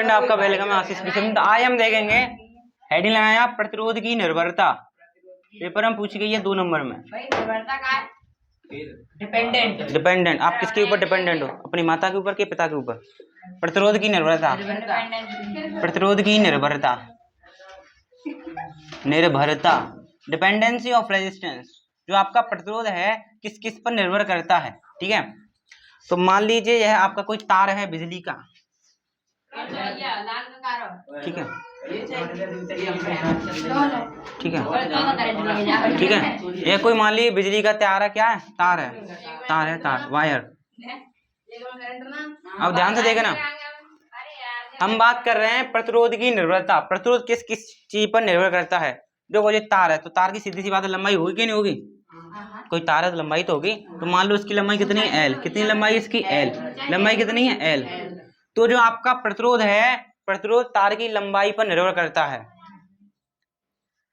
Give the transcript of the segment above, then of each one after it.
आपका वेलकम है आशीष किशन। तो आज हम देखेंगे हेडिंग लगाया प्रतिरोध की निर्भरता। पेपर में पूछी गई है 2 नंबर में। डिपेंडेंट आप किसके ऊपर डिपेंडेंट हो? अपनी माता के ऊपर के पिता के ऊपर? प्रतिरोध की निर्भरता, प्रतिरोध की निर्भरता, निर्भरता, डिपेंडेंसी ऑफ रेजिस्टेंस। जो आपका प्रतिरोध है किस किस पर निर्भर करता है, ठीक है। तो मान लीजिए यह आपका कोई तार है बिजली का, ठीक है, ठीक है, ठीक है। ये कोई मान लीजिए बिजली का तार है, क्या है? तार है, तार है, तार, वायर। अब ध्यान से देखना, हम बात कर रहे हैं प्रतिरोध की निर्भरता। प्रतिरोध किस किस चीज पर निर्भर करता है? देखो ये तार है, तो तार की सीधी सी बात है, लंबाई होगी कि नहीं होगी? कोई तार है तो लंबाई तो होगी। तो मान लो इसकी लंबाई कितनी है? एल। कितनी लंबाई इसकी? एल। लंबाई कितनी है? एल। तो जो आपका प्रतिरोध है, प्रतिरोध तार की लंबाई पर निर्भर करता है।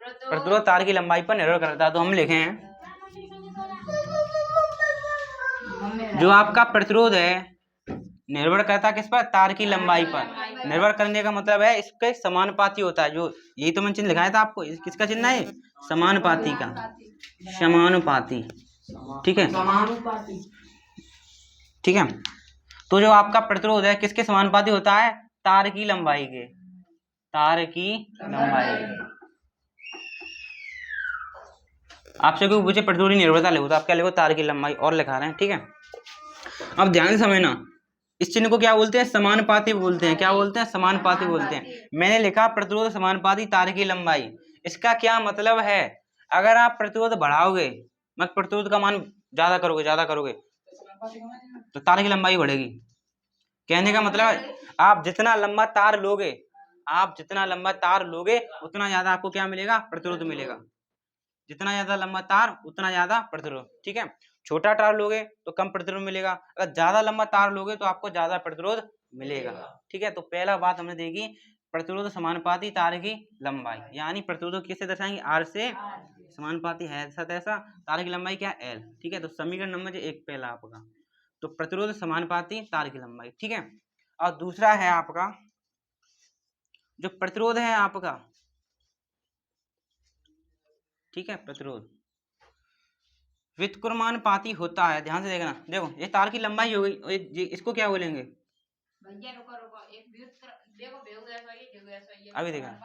प्रतिरोध तार की लंबाई पर निर्भर करता है। तो हम लिखे हैं जो आपका प्रतिरोध है निर्भर करता है किस पर? तार की लंबाई पर। निर्भर करने का मतलब है इसके समानुपाती होता है। जो यही तो मैंने चिन्ह लिखाया था आपको, किसका चिन्ह है? समानुपाती का, समानुपाती, ठीक है, ठीक है। तो जो आपका प्रतिरोध है किसके समानुपाती होता है? तार की लंबाई के, तार की लंबाई। आपसे कोई पूछे प्रतिरोध की निर्भरता लिखो तो आप क्या लिखो? तार की लंबाई, और लिखा रहे हैं, ठीक है। अब ध्यान से समझना, इस चिन्ह को क्या बोलते हैं? समानुपाती बोलते हैं। क्या बोलते हैं? समानुपाती बोलते हैं। मैंने लिखा प्रतिरोध समानुपाती तार की लंबाई। इसका क्या मतलब है? अगर आप प्रतिरोध बढ़ाओगे, मत प्रतिरोध का मान ज्यादा करोगे तो तार की लंबाई बढ़ेगी। कहने का मतलब आप जितना लंबा तार लोगे, आप जितना लंबा तार लोगे उतना ज्यादा आपको क्या मिलेगा? प्रतिरोध मिलेगा। जितना ज्यादा लंबा तार उतना ज्यादा प्रतिरोध, ठीक है। छोटा तार लोगे तो कम प्रतिरोध मिलेगा, अगर ज्यादा लंबा तार लोगे तो आपको ज्यादा प्रतिरोध मिलेगा, ठीक है। तो पहला बात हमने देखी, प्रतिरोध समानुपाती तार की लंबाई, यानी प्रतिरोध किससे दर्शाएंगे? आर से। समानुपाती है ऐसा तैसा, तार की लंबाई क्या? एल, ठीक है। तो समीकरण नंबर 1 पहला आपका, तो प्रतिरोध समानुपाती तार की लंबाई, ठीक है। और दूसरा है आपका जो प्रतिरोध है आपका, ठीक है, प्रतिरोध व्युत्क्रमानुपाती होता है। ध्यान से देखना, देखो ये तार की लंबाई हो गई, इसको क्या बोलेंगे? अभी देखना,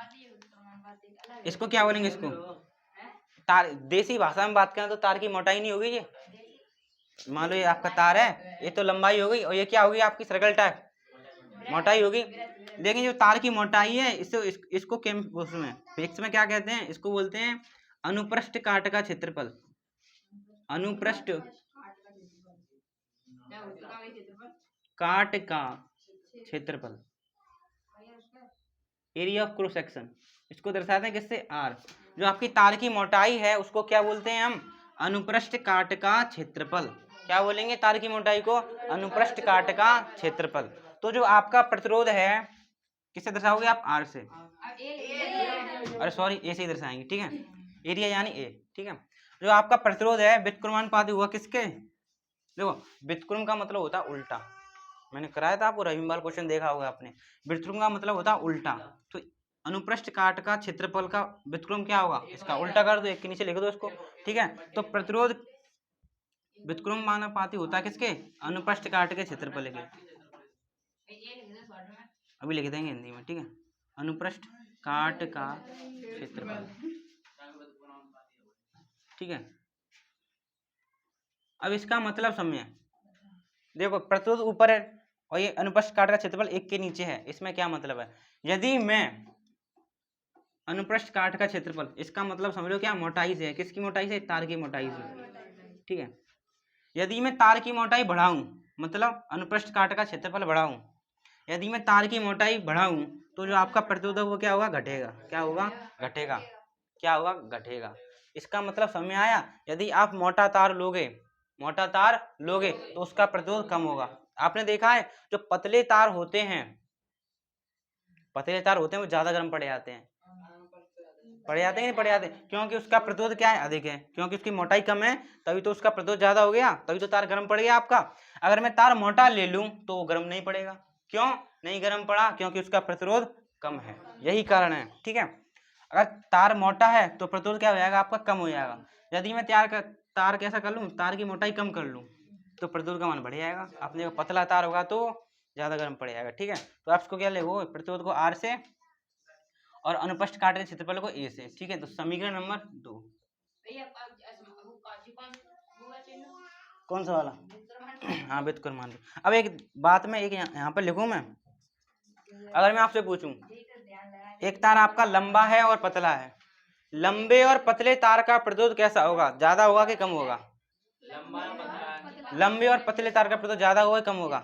इसको क्या बोलेंगे? इसको तार, देसी भाषा में बात करें तो तार की मोटाई नहीं होगी ये। मान लो ये आपका तार है, ये तो लंबाई हो गई, और ये क्या होगी? आपकी सर्कल टाइप मोटाई होगी। लेकिन जो तार की मोटाई है इसको उसमें फिजिक्स में क्या कहते हैं? इसको बोलते हैं अनुप्रस्थ काट का क्षेत्रफल। अनुप्रस्थ काट का क्षेत्रफल, एरिया ऑफ क्रॉस सेक्शन, इसको दर्शाते हैं किससे? आर। जो आपकी तार की मोटाई है उसको क्या बोलते हैं हम? अनुप्रस्थ काट का क्षेत्रफल। क्या बोलेंगे? तार की मोटाई को अनुप्रस्थ काट का क्षेत्रफल। तो जो आपका प्रतिरोध है किससे दर्शाओगे आप? आर से। अरे सॉरी, ए से ही दर्शाएंगे, ठीक है। एरिया यानी ए, ठीक है। जो आपका प्रतिरोध है व्युत्क्रमानुपाती हुआ किसके? देखो व्युत्क्रम का मतलब होता है उल्टा, मैंने कराया था आपको, रविवार क्वेश्चन देखा होगा आपने। व्युत्क्रम का मतलब होता है उल्टा। तो अनुप्रस्थ काट का क्षेत्रफल का व्युत्क्रम क्या होगा? इसका उल्टा कर दो, एक के नीचे लिख दो इसको, ठीक है। तो प्रतिरोध व्युत्क्रमानुपाती होता है किसके? अनुप्रस्थ काट के क्षेत्रफल के। अभी लिख देंगे हिंदी में, ठीक है। अनुप्रस्थ काट का क्षेत्रफल, ठीक है। अब इसका मतलब समझे, देखो प्रतिरोध ऊपर है और ये अनुप्रस्थ काट का क्षेत्रफल 1 के नीचे है। इसमें क्या मतलब है? यदि मैं अनुप्रस्थ काट का क्षेत्रफल, इसका मतलब समझ लो क्या? मोटाई से है। किसकी मोटाई से? तार की मोटाई से, ठीक है। यदि मैं तार की मोटाई बढ़ाऊं, मतलब अनुप्रस्थ काट का क्षेत्रफल बढ़ाऊं, यदि मैं तार की मोटाई बढ़ाऊं तो जो आपका प्रतिरोध है वो क्या होगा? घटेगा। क्या होगा? घटेगा। क्या होगा? घटेगा। इसका मतलब समझ में आया? यदि आप मोटा तार लोगे, मोटा तार लोगे तो उसका प्रतिरोध कम होगा। आपने देखा है जो पतले तार होते हैं, पतले तार होते हैं वो ज्यादा गर्म पड़ जाते हैं, पड़ जाते हैं नहीं पड़ जाते? क्योंकि उसका प्रतिरोध क्या है? अधिक है। क्योंकि उसकी मोटाई कम है, तभी तो उसका प्रतिरोध ज्यादा हो गया, तभी तो तार गर्म पड़ गया आपका। अगर मैं तार मोटा ले लूं तो वो गर्म नहीं पड़ेगा। क्यों? नहीं गर्म पड़ा क्योंकि उसका प्रतिरोध कम है, यही कारण है। ठीक है, अगर तार मोटा है तो प्रतिरोध क्या हो जाएगा आपका, कम हो जाएगा। यदि मैं तार कैसा कर लूँ, तार की मोटाई कम कर लूँ तो प्रतिरोध का मान बढ़ जाएगा। आपने पतला तार होगा तो ज्यादा गर्म पड़ जाएगा। ठीक है, तो आप इसको क्या लेगो, प्रतिरोध को आर से और अनुप्रस्थ काट रहे क्षेत्रफल को ए से। ठीक है, तो समीकरण नंबर 2 कौन सा वाला, हाँ व्युत्क्रमांक। अब एक बात में एक यहाँ पर लिखूं मैं, अगर मैं आपसे पूछूं एक तार आपका लंबा है और पतला है, लंबे और पतले तार का प्रतिरोध कैसा होगा, ज्यादा होगा कि कम होगा? लंबे और पतले तार का प्रतिरोध ज्यादा होगा कम होगा?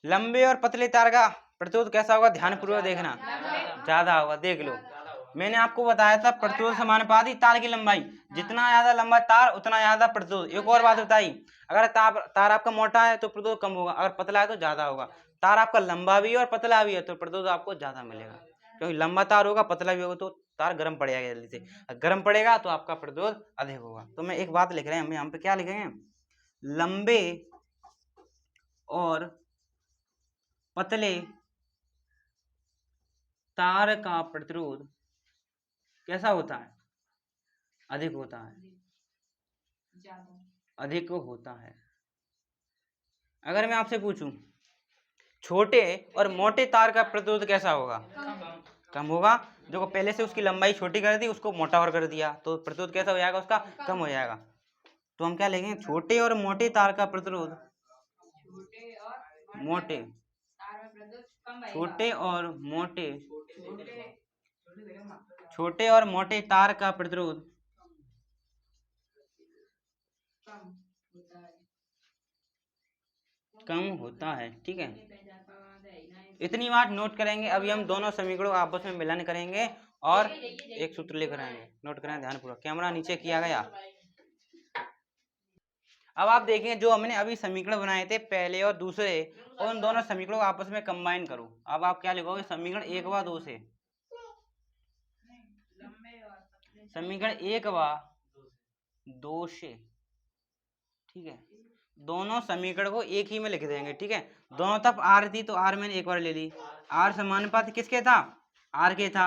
लंबे और पतले तार का प्रतिरोध कैसा होगा, ध्यानपूर्वक देखना, ज्यादा होगा। देख लो, मैंने आपको बताया था प्रतिरोध समानुपाती तार की लंबाई, जितना ज्यादा लंबा तार उतना ज्यादा प्रतिरोध। एक और बात बताई, अगर तार आपका मोटा है तो प्रतिरोध कम होगा, अगर पतला है तो ज्यादा होगा। तार आपका लंबा भी और पतला भी है तो प्रतिरोध आपको ज्यादा मिलेगा, क्योंकि लंबा तार होगा पतला भी होगा तो तार गर्म पड़ जाएगा जल्दी से, गर्म पड़ेगा तो आपका प्रतिरोध अधिक होगा। तो मैं एक बात लिख रहे हैं, हम यहाँ पे क्या लिखेंगे, लंबे और पतले तार का प्रतिरोध कैसा होता है, अधिक होता है, अधिक होता है। अगर मैं आपसे पूछूं छोटे और मोटे तार का प्रतिरोध कैसा होगा, कम होगा। जो पहले से उसकी लंबाई छोटी कर दी उसको मोटा और कर दिया तो प्रतिरोध कैसा हो जाएगा, उसका कम हो जाएगा। तो हम क्या लेंगे, छोटे और मोटे तार का प्रतिरोध, मोटे छोटे और मोटे तार का प्रतिरोध कम होता है। ठीक है, इतनी बात नोट करेंगे। अभी हम दोनों समीकरणों आपस में मिलन करेंगे और एक सूत्र लेकर आएंगे। नोट करें ध्यानपूर्वक, कैमरा नीचे किया गया। अब आप देखें जो हमने अभी समीकरण बनाए थे पहले और दूसरे, उन दोनों समीकरणों को आपस में कंबाइन करो। अब आप क्या लिखोगे, समीकरण 1 व 2 से, समीकरण 1 व 2 से। ठीक है, दोनों समीकरण को एक ही में लिख देंगे। ठीक है, दोनों तरफ आर थी तो आर मैंने एक बार ले ली, आर समानुपाती किसके था, आर के था,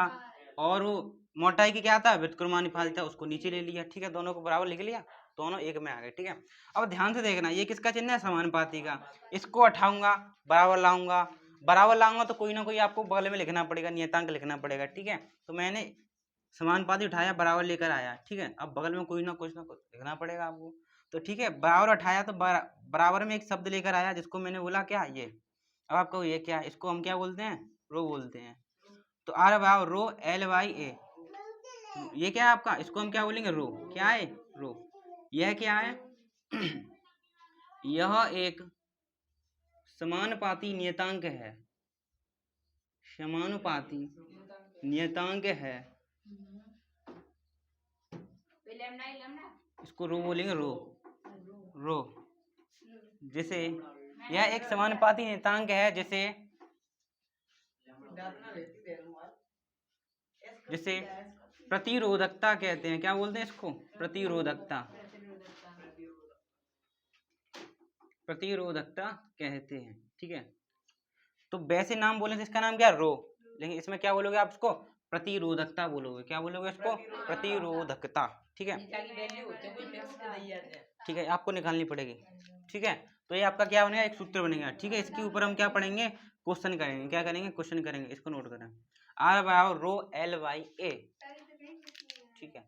और वो मोटाई की क्या था, व्युत्क्रमानुपाती था, उसको नीचे ले लिया। ठीक है, दोनों को बराबर लिख लिया, दोनों एक में आ गए। ठीक है, अब ध्यान से देखना, ये किसका चिन्ह है, समानुपाती का। इसको उठाऊंगा बराबर लाऊंगा तो कोई ना कोई आपको बगल में लिखना पड़ेगा, नियतांक लिखना पड़ेगा। ठीक है, तो मैंने समानुपाती उठाया बराबर लेकर आया। ठीक है, अब बगल में कोई ना कुछ लिखना पड़ेगा आपको। तो ठीक है, बराबर उठाया तो बराबर में एक शब्द लेकर आया जिसको मैंने बोला क्या, ये। अब आपको ये क्या, इसको हम क्या बोलते हैं, रो बोलते हैं। तो आर बराबर रो एल वाई ए, ये क्या है आपका, इसको हम क्या बोलेंगे, रो। क्या है, रो। यह क्या है यह एक समानुपाती नियतांक है, समानुपाती नियतांक है, इसको रो बोलेंगे, रो। जैसे यह एक समानुपाती नियतांक है, जैसे प्रतिरोधकता कहते हैं, क्या बोलते हैं इसको, प्रतिरोधकता कहते हैं। ठीक है, तो वैसे नाम बोले तो इसका नाम क्या, रो, लेकिन इसमें क्या बोलोगे आप, इसको प्रतिरोधकता बोलोगे। क्या बोलोगे इसको, प्रतिरोधकता। ठीक है, ठीक है, आपको निकालनी पड़ेगी। ठीक है, तो ये आपका क्या बनेगा, एक सूत्र बनेगा। ठीक है, इसके ऊपर हम क्या पढ़ेंगे, क्वेश्चन करेंगे। क्या करेंगे, क्वेश्चन करेंगे। इसको नोट करें, आर बराबर रो एल वाई ए। ठीक है,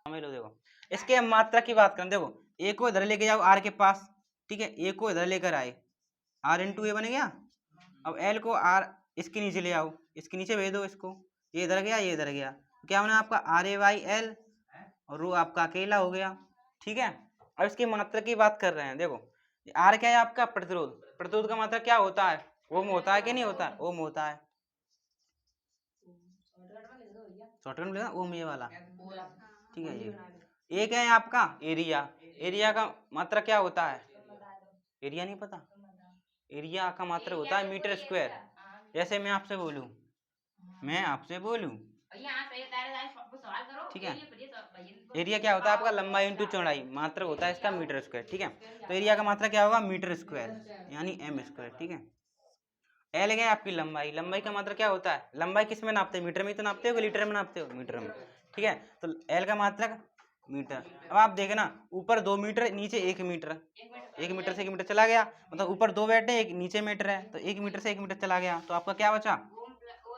लो देखो, इसके मात्रा की बात करें, देखो ए को इधर लेके जाओ आर के पास। ठीक है, ए को इधर लेकर आए, आर इंटू ए बन गया। अब एल को आर इसके नीचे ले आओ, इसके नीचे भेज दो इसको, ये इधर गया, ये इधर गया, क्या बना आपका, आर ए वाई एल, और रो आपका अकेला हो गया। ठीक है, अब इसकी मात्रा की बात कर रहे हैं। देखो आर क्या है आपका, प्रतिरोध का मात्रा क्या होता है, ओम होता है कि नहीं होता है, ओम होता है। शॉर्टकट में लिखा ओम, ये वाला। ठीक है, ये क्या है आपका, एरिया का मात्रा क्या होता है, एरिया नहीं पता, एरिया का मात्रा होता है मीटर स्क्वायर। जैसे मैं आपसे बोलूं, ठीक है, एरिया क्या होता है आपका लंबाई इंटू चौड़ाई, मात्रक होता है इसका मीटर स्क्वायर, ठीक है। तो एरिया का मात्रक क्या होगा मीटर स्क्वायर यानी एम स्क्वायर, ठीक है। एल है आपकी लंबाई, लंबाई का मात्रक क्या होता है, लंबाई किस में नापते हैं, मीटर में ही तो नापते हो कि लीटर में नापते हो, मीटर में, ठीक है। तो एल का मात्रक मीटर। अब आप देखना ऊपर 2 मीटर नीचे 1 मीटर, 1 मीटर से 1 मीटर चला गया, मतलब ऊपर 2 बैठे एक नीचे मीटर है, तो 1 मीटर से 1 मीटर चला गया, तो आपका क्या बचा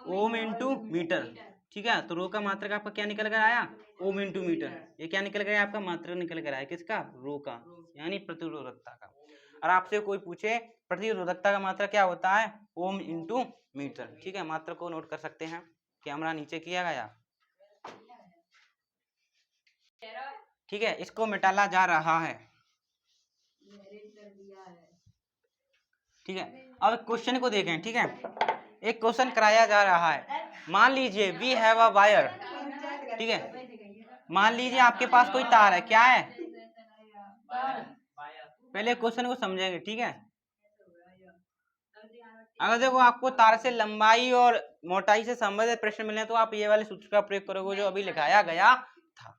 ओम इंटू मीटर, ठीक है। तो रो का मात्रक आपका क्या निकल कर आया ओम इंटू मीटर, ये क्या निकल गया आपका मात्रक निकल कर आया किसका, रो का, यानी प्रतिरोधकता का। और आपसे कोई पूछे प्रतिरोधकता का मात्रक क्या होता है ओम इंटू मीटर, ठीक है। मात्रक को नोट कर सकते हैं, कैमरा नीचे किया गया, ठीक है। इसको मिटाला जा रहा है, ठीक है। अब क्वेश्चन को देखें, ठीक है। एक क्वेश्चन कराया जा रहा है, मान लीजिए वी हैव अ वायर, ठीक है। मान लीजिए आपके पास कोई तार है, क्या है, पहले क्वेश्चन को समझेंगे, ठीक है। अगर देखो आपको तार से लंबाई और मोटाई से संबंधित प्रश्न मिले तो आप ये वाले सूत्र का प्रयोग करोगे जो अभी लिखाया गया था,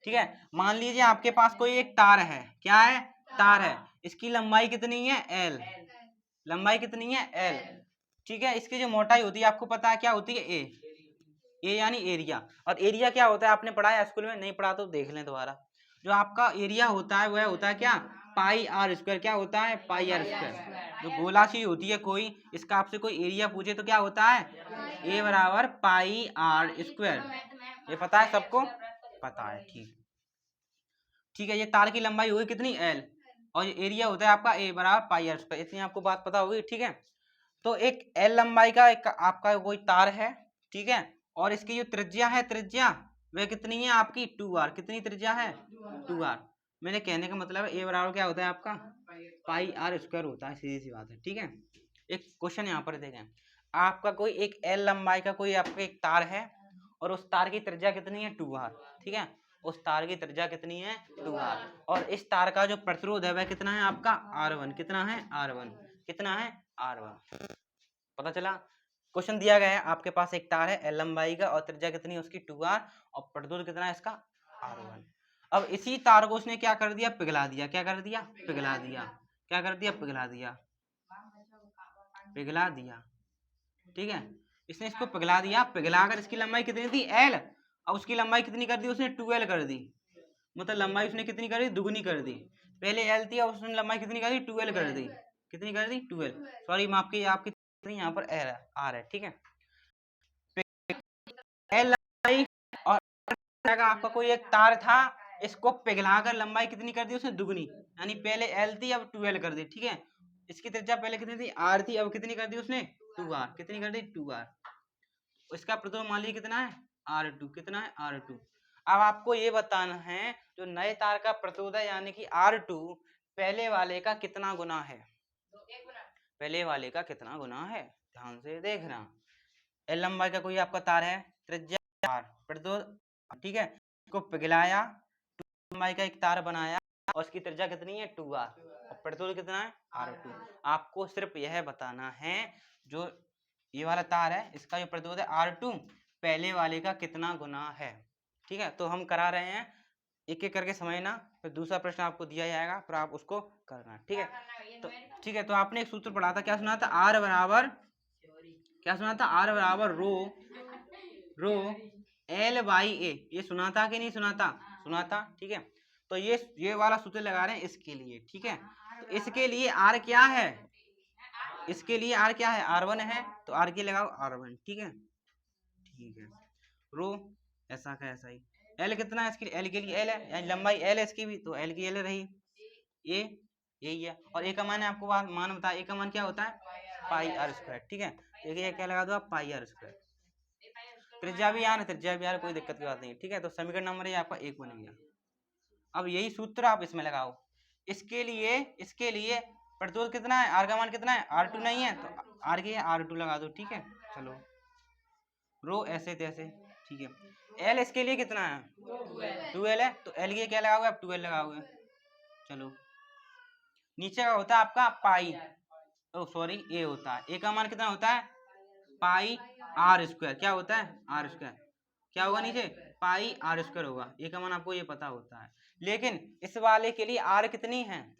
ठीक है। मान लीजिए आपके पास कोई एक तार है, क्या है, तार है, इसकी लंबाई कितनी है एल, लंबाई कितनी है एल, ठीक है। इसकी जो मोटाई होती है आपको पता है क्या होती है ए यानी एरिया। और एरिया क्या होता है आपने पढ़ा है स्कूल में, नहीं पढ़ा तो देख लें दोबारा। जो आपका एरिया होता है वह होता है क्या पाई आर स्क्वायर, क्या होता है पाई आर स्क्वायर। जो गोलाशी होती है कोई, इसका आपसे कोई एरिया पूछे तो क्या होता है ए बराबर पाई आर स्क्वायर, ये पता है सबको, पता है, ठीक, ठीक है। ये तार की लंबाई हुई कितनी एल, और ये एरिया होता है आपका ए बराबर पाई आर स्क्वायर, इतनी आपको बात पता होगी, ठीक है। तो एक एल लंबाई का एक आपका कोई तार है, ठीक है, और इसकी जो त्रिज्या है, त्रिज्या वह कितनी है आपकी 2r, कितनी त्रिज्या है 2r। मेरे कहने का मतलब है ए बराबर क्या होता है आपका पाई आर स्क्वायर होता है, सीधी सी बात है, ठीक है। एक क्वेश्चन यहाँ पर देखें, आपका कोई एक एल लंबाई का कोई आपका एक तार है और उस तार की त्रिज्या कितनी है 2r, ठीक है। उस तार की त्रिज्या कितनी है 2r, और इस तार का जो प्रतिरोध है वह कितना है आपका R1, कितना है R1, कितना है R1, पता चला। क्वेश्चन दिया गया है आपके पास एक तार है एल लंबाई का और त्रिज्या कितनी है उसकी 2r और प्रतिरोध कितना है इसका R1। अब इसी तार को उसने क्या कर दिया पिघला दिया, क्या कर दिया पिघला दिया, क्या कर दिया पिघला दिया, पिघला दिया, ठीक है। इसने इसको पिघला दिया, पिघलाकर इसकी लंबाई कितनी थी एल और उसकी लंबाई कितनी कर दी उसने 2l कर दी, मतलब लंबाई उसने कितनी कर दी दुगुनी कर दी। पहले एल थी और उसने लंबाई कितनी कर दी 2l कर दी, कितनी कर दी 2l, सॉरी माफ कीजिए आपकी यहाँ पर एल आर है, ठीक है। एल लंबाई और आपका कोई एक तार था, इसको पिघलाकर लंबाई कितनी कर दी उसने दुगनी, यानी पहले एल थी अब 2l कर दी, ठीक है। इसकी त्रिज्या पहले कितनी थी आर थी, अब कितनी कर दी उसने 2r, कितनी कर दी 2r। इसका प्रतिरोध मान लीजिए कितना है R2, कितना है R2। अब आपको ये बताना है जो नए तार का प्रतिरोध है यानी कि R2 पहले वाले का कितना गुना है, पहले वाले का कितना गुना है, ध्यान से देखना। एल लंबाई का कोई आपका तार है, त्रिज्या R, प्रतिरोध, ठीक है। इसको पिघलाया, लंबाई का एक तार बनाया और उसकी त्रिज्या कितनी है 2r और प्रतिरोध कितना है R2। आपको सिर्फ यह बताना है जो ये वाला तार है इसका जो प्रतिरोध है R2 पहले वाले का कितना गुना है, ठीक है। तो हम करा रहे हैं एक एक करके समझना, फिर दूसरा प्रश्न आपको दिया जाएगा फिर आप उसको करना, ठीक है। तो ठीक है, तो आपने एक सूत्र पढ़ा था, क्या सुना था R बराबर, क्या सुना था R बराबर रो एल बाई ए, ये सुना था कि नहीं सुना था, सुना था, ठीक है। तो ये वाला सूत्र लगा रहे हैं इसके लिए, ठीक है। तो इसके लिए R क्या है, इसके लिए R क्या है R1 है, तो R की लगाओ R1, ठीक है, ठीक है। रो ऐसा का ऐसा ही, L कितना है इसके लिए, L के लिए L है, यानी लंबाई L है इसकी भी, तो L की L रही, ये यही है। और ए का मान है आपको मान बताया, ए का मान क्या होता है पाई आर स्क्वायर, ठीक है। देखिए क्या लगा दो आप पाई आर स्क्वायर, त्रिज्या भी यार, त्रिज्या भी यार, कोई दिक्कत की बात नहीं, ठीक है। तो समीकरण नंबर ये आपका 1 बन गया। अब यही सूत्र आप इसमें लगाओ, इसके लिए प्रतिरोध कितना है, आर का मान कितना है R2 नहीं है तो आर के R2 लगा दो, ठीक है। चलो रो ऐसे तैसे, ठीक है। एल इसके लिए कितना है 2l है, तो एल के क्या लगाओगे आप 2l लगाओगे। चलो नीचे का होता है आपका पाई, ओ सॉरी ए होता है, ए का मान कितना होता है पाई आर स्क्वायर, क्या होता है आर स्क्वायर, क्या होगा नीचे पाई आर स्क्वायर होगा, ये का मान आपको ये पता होता है। लेकिन इस वाले के लिए आर कितनी है,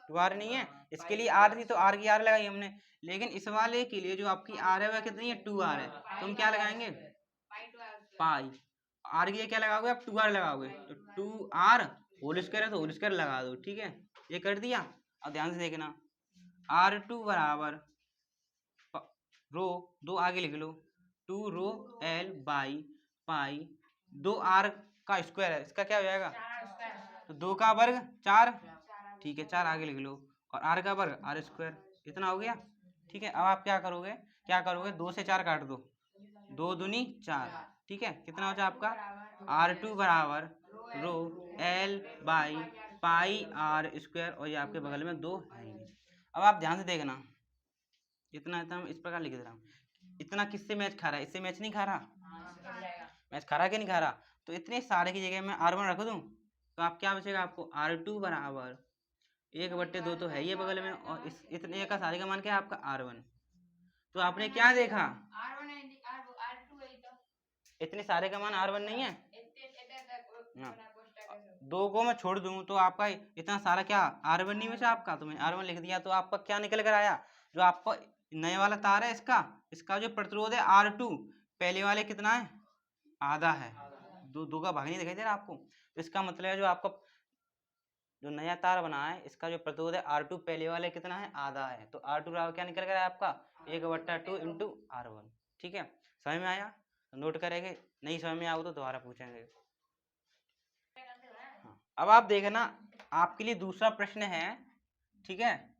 2r नहीं है, इसके लिए आर थी तो आर की आर लगाई हमने, लेकिन इस वाले के लिए जो आपकी आर है वह कितनी है, 2r है, तो हम क्या लगाएंगे, पाई आर की क्या लगाओगे आप, 2r लगाओगे, तो 2r होल स्क्वायर है तो होल स्क्वायर लगा दो, ठीक है, ये कर दिया। अब ध्यान से देखना, r2 बराबर रो, दो आगे लिख लो, 2 रो l बाई पाई, 2r का स्क्वायर है, इसका क्या हो जाएगा, तो 2 का वर्ग 4, ठीक है, 4 आगे लिख लो, और r का वर्ग r स्क्वायर, इतना हो गया, ठीक है। अब आप क्या करोगे, 2 से 4 काट दो, 2 दूनी 4, ठीक है, कितना हो जाए आपका, r2 बराबर रो l by pi r square, और ये आपके बगल में 2 है ही नहीं। अब आप ध्यान से देखना, इतना इतना इस प्रकार लिख दे रहा हूँ, इतना किससे मैच खा रहा है, इससे मैच नहीं खा रहा, मैच खा रहा कि नहीं खा रहा, तो इतने सारे की जगह मैं r1 रख दूं, तो आप क्या बचेगा आपको, r2 बराबर 1/2 तो है ये बगल में, और इस इतने का सारे का मान क्या है आपका r1। तो आपने क्या देखा, इतने सारे का मान r1 नहीं है ना, 2 को मैं छोड़ दूं तो आपका इतना सारा क्या r1 नहीं बचा आपका, तो मैंने r1 लिख दिया, तो आपका क्या निकल कर आया, जो आपका नए वाला तार है इसका जो प्रतिरोध है r2, पहले वाले कितना है, आधा है, दो का भाग नहीं दिखाई दे रहा आपको, तो इसका मतलब है जो आपका जो नया तार बना है इसका जो प्रतिरोध है R2 पहले वाले कितना है, आधा है, तो R2 बराबर क्या निकल कर आया आपका, 1/2 इंटू R1, ठीक है, समझ में आया, तो नोट करेंगे, नहीं समझ में आओ तो दोबारा पूछेंगे। हाँ, अब आप देखना, आपके लिए दूसरा प्रश्न है, ठीक है,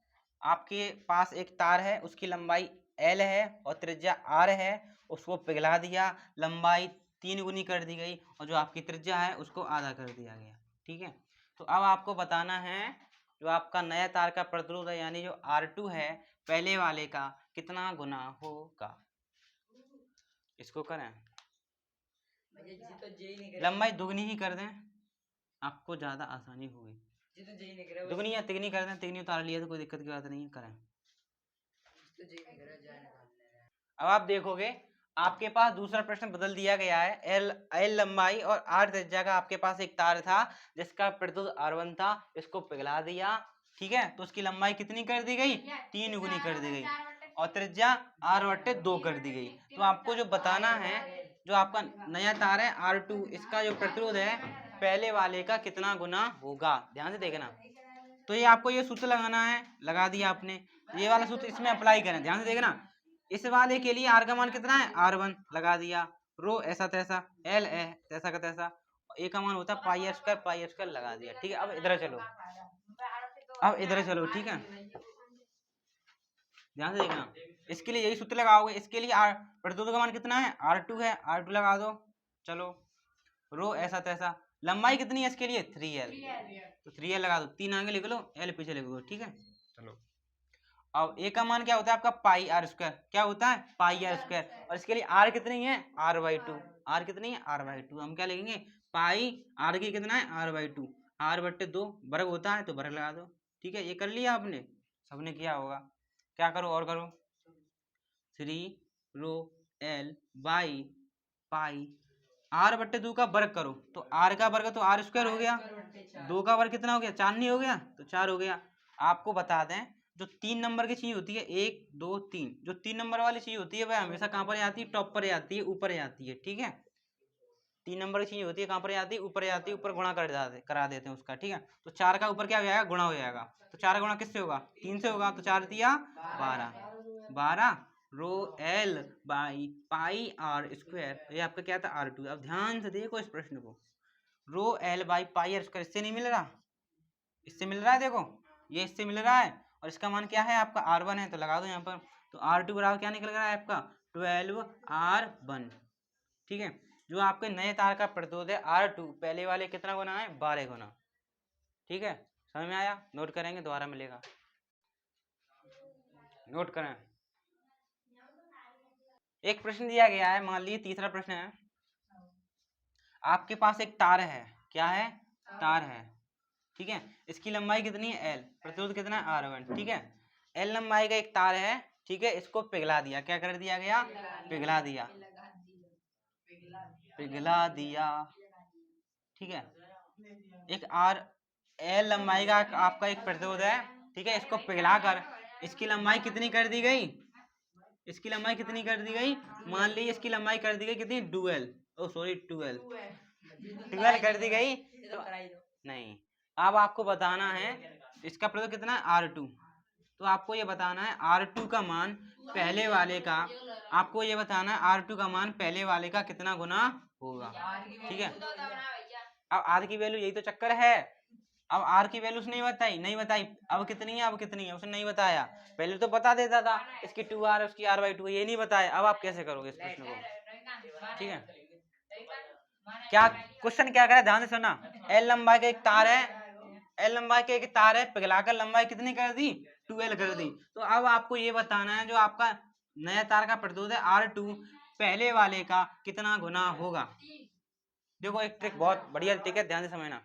आपके पास एक तार है, उसकी लंबाई L है और त्रिज्या R है, उसको पिघला दिया, लंबाई 3 गुनी कर दी गई, और जो आपकी त्रिज्या है उसको आधा कर दिया गया, ठीक है। तो अब आपको बताना है जो आपका नया तार का प्रतिरोध है, यानी जो R2 है पहले वाले का कितना गुना होगा, इसको करें, लंबाई दुगनी ही कर दें, आपको ज्यादा आसानी होगी, दुगनी या तिगनी कर दें, तिगनी उतार लिया तो कोई दिक्कत की बात नहीं है, करें। अब आप देखोगे आपके पास दूसरा प्रश्न बदल दिया गया है, एल लंबाई और आर त्रिज्या का आपके पास एक तार था जिसका प्रतिरोध R1 था, इसको पिघला दिया, ठीक है, तो उसकी लंबाई कितनी कर दी गई, 3 गुनी कर दी गई, और त्रिज्या R/2 कर दी गई। तो आपको जो बताना है जो आपका नया तार है R2, इसका जो प्रतिरोध है पहले वाले का कितना गुना होगा, ध्यान से देखना। तो ये आपको ये सूत्र लगाना है, लगा दिया आपने, ये वाला सूत्र इसमें अप्लाई करें, ध्यान से देखना, इस वाले के लिए R का मान कितना है, R1 लगा दिया, रो ऐसा तैसा, L है तैसा का तैसा, ए का मान होता है पाई स्क्वायर लगा दिया, ठीक है। अब इधर चलो, ठीक है, ध्यान से देखना, इसके लिए यही सूत्र लगाओगे, इसके लिए प्रतिरोध का मान कितना है, R2 है, R2 लगा दो, चलो, रो ऐसा तैसा, लंबाई कितनी है इसके लिए, 3L, तो 3L लगा दो, 3 आगे लिख लो, L पीछे लिख दो, ठीक है, चलो। अब ए का मान क्या होता है आपका, पाई आर स्क्वायर, क्या होता है, पाई आर स्क्वायर, और इसके लिए आर कितनी है, r/2, आर कितनी है, r/2, हम क्या लिखेंगे, पाई आर की कितना है, r/2, r/2 वर्ग होता है तो वर्ग लगा दो, ठीक है, ये कर लिया आपने, सबने किया होगा, क्या करो और करो, 3 रो l बाई पाई r/2 का वर्ग करो, तो r का वर्ग तो r स्क्वायर हो गया, 2 का वर्ग कितना हो गया, 4 नहीं हो गया, तो 4 हो गया। आपको बता दें जो 3 नंबर की चीज होती है, 1 2 3, जो 3 नंबर वाली चीज होती है वह हमेशा कहाँ पर आती है, टॉप पर आती है, ऊपर आती है, ठीक है, 3 नंबर की चीज होती है कहाँ पर आती है, ऊपर आती है, ऊपर गुणा करा देते हैं उसका, ठीक है। तो 4 का ऊपर क्या हो जाएगा, गुणा हो जाएगा, तो 4 गुणा किससे होगा, 3 से होगा, तो 4 दिया 12 rho l by pi r square, ये आपका क्या था, R2। अब ध्यान से देखो इस प्रश्न को, rho l by pi r square इससे नहीं मिल रहा, इससे मिल रहा है, देखो ये इससे मिल रहा है, और इसका मान क्या है आपका R1 है, तो लगा दो यहाँ पर, तो R2 बराबर क्या निकल रहा है आपका 12R1, ठीक है। जो आपके नए तार का प्रतिरोध है R2 पहले वाले कितना गुना है, 12 गुना, ठीक है, समझ में आया, नोट करेंगे, दोबारा मिलेगा, नोट करें। एक प्रश्न दिया गया है, मान लीजिए तीसरा प्रश्न है, आपके पास एक तार है, क्या है, तार है, ठीक है, इसकी लंबाई कितनी है L, प्रतिरोध कितना है R1, ठीक है, L लंबाई का एक तार है, ठीक है, इसको पिघला दिया, क्या कर दिया गया, पिघला दिया, पिघला दिया, ठीक है। एक आर एल लंबाई का आपका एक प्रतिरोध है, ठीक है, इसको पिघला कर इसकी लंबाई कितनी कर दी गई, इसकी लंबाई कितनी कर दी गई, मान लीजिए इसकी लंबाई कर दी गई कितनी, 12, ओ सॉरी 12 कर दी गई। तो नहीं, अब आपको बताना है इसका प्रतिरोध कितना है, R2। तो आपको ये बताना है R2 का मान पहले वाले का, आपको ये बताना है R2 का मान पहले वाले का कितना गुना होगा, ठीक है। अब R की वैल्यू, यही तो चक्कर है, अब R की वैल्यू उसने नहीं बताई, अब कितनी है, अब कितनी है उसने नहीं बताया, पहले तो बता देता था इसकी 2R उसकी R/2, ये नहीं बताया। अब आप कैसे करोगे इस प्रश्न को, ठीक है। क्या क्वेश्चन क्या करे, ध्यान से सुना। L लंबाई का एक तार है, L लंबाई का एक तार है, पिघलाकर लंबाई कितनी कर दी, 2L कर दी। तो अब आपको ये बताना है जो आपका नया तार का प्रतिरोध है R2 पहले वाले का कितना गुना होगा। देखो एक ट्रिक बहुत बढ़िया ट्रिक है, ध्यान से समझना।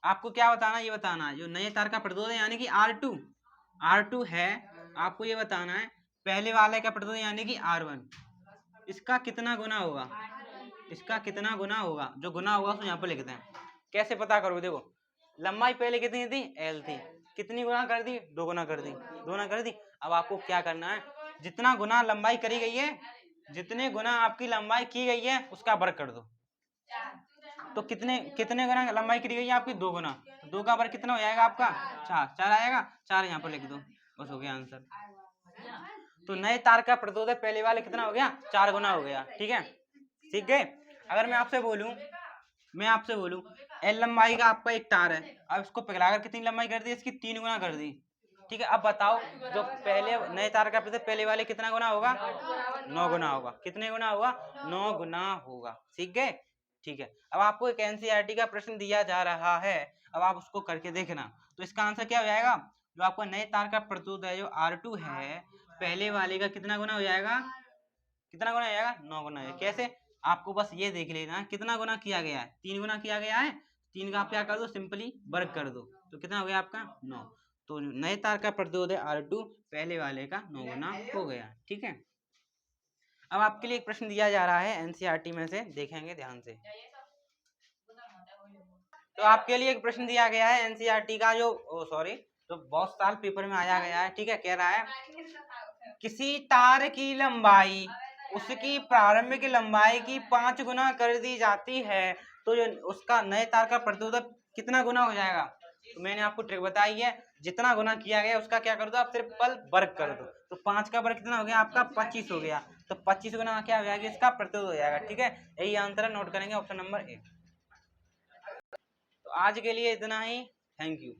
आपको क्या बताना है, ये बताना है जो नए तार का प्रतिरोध है यानी कि R2 है, आपको ये बताना है पहले वाले का प्रतिरोध यानी कि R1, इसका कितना गुना होगा, इसका कितना गुना होगा, जो गुना होगा उसको यहाँ पर लिखते हैं। कैसे पता करोगे, देखो लंबाई पहले कितनी थी, L थी, कितनी गुना कर दी, 2 गुना कर दी, 2 गुना कर दी। अब आपको क्या करना है, जितना गुना लंबाई करी गई है, जितने गुना आपकी लंबाई की गई है उसका वर्ग कर दो। तो कितने कितने गुना लंबाई करी गई है आपकी, 2 गुना, तो 2 का वर्ग कितना हो जाएगा आपका, 4 आएगा, 4 यहाँ पर लिख दो, बस हो गया आंसर। तो नए तार का प्रतिरोध पहले वाले कितना हो गया, 4 गुना हो गया, ठीक है, सीख गए। अगर मैं आपसे बोलूं L लंबाई का आपका एक तार है, अब इसको पिघलाकर कितनी लंबाई कर दी, इसकी 3 गुना कर दी, ठीक है। अब बताओ जो पहले नए तार का प्रतिरोध पहले वाले कितना गुना होगा, 9 गुना होगा, कितने गुना होगा, 9 गुना होगा, सीख गए, ठीक है। अब आपको एक एनसीईआरटी का प्रश्न दिया जा रहा है, अब आप उसको करके देखना। तो इसका आंसर क्या हो जाएगा, जो आपका नए तार का प्रतिरोध है जो R2 है पहले वाले का कितना गुना हो जाएगा, कितना गुना हो जाएगा, 9 गुना है। कैसे, आपको बस ये देख लेना कितना गुना किया गया है, 3 गुना किया गया है, 3 का आप क्या कर दो, सिंपली वर्ग कर दो, तो कितना हो गया आपका 9। तो नए तार का प्रतिरोध है R2 पहले वाले का 9 गुना हो गया, ठीक है। अब आपके लिए एक प्रश्न दिया जा रहा है एनसीईआरटी में से, देखेंगे ध्यान से। तो आपके लिए एक प्रश्न दिया गया है एनसीईआरटी का जो जो बहुत साल पेपर में आया गया है, ठीक है। कह रहा है किसी तार की लंबाई उसकी प्रारंभिक लंबाई की 5 गुना कर दी जाती है, तो जो उसका नए तार का प्रतिरोध कितना गुना हो जाएगा। तो मैंने आपको ट्रिक बताई है, जितना गुना किया गया उसका क्या कर दो, आप सिर्फ पल वर्ग कर दो। तो 5 का वर्ग कितना हो गया आपका, 25 हो गया, तो 25 गुना क्या हो जाएगा, इसका प्रतिरोध हो जाएगा, ठीक है। यही आंसर है, नोट करेंगे ऑप्शन नंबर 1। तो आज के लिए इतना ही, थैंक यू।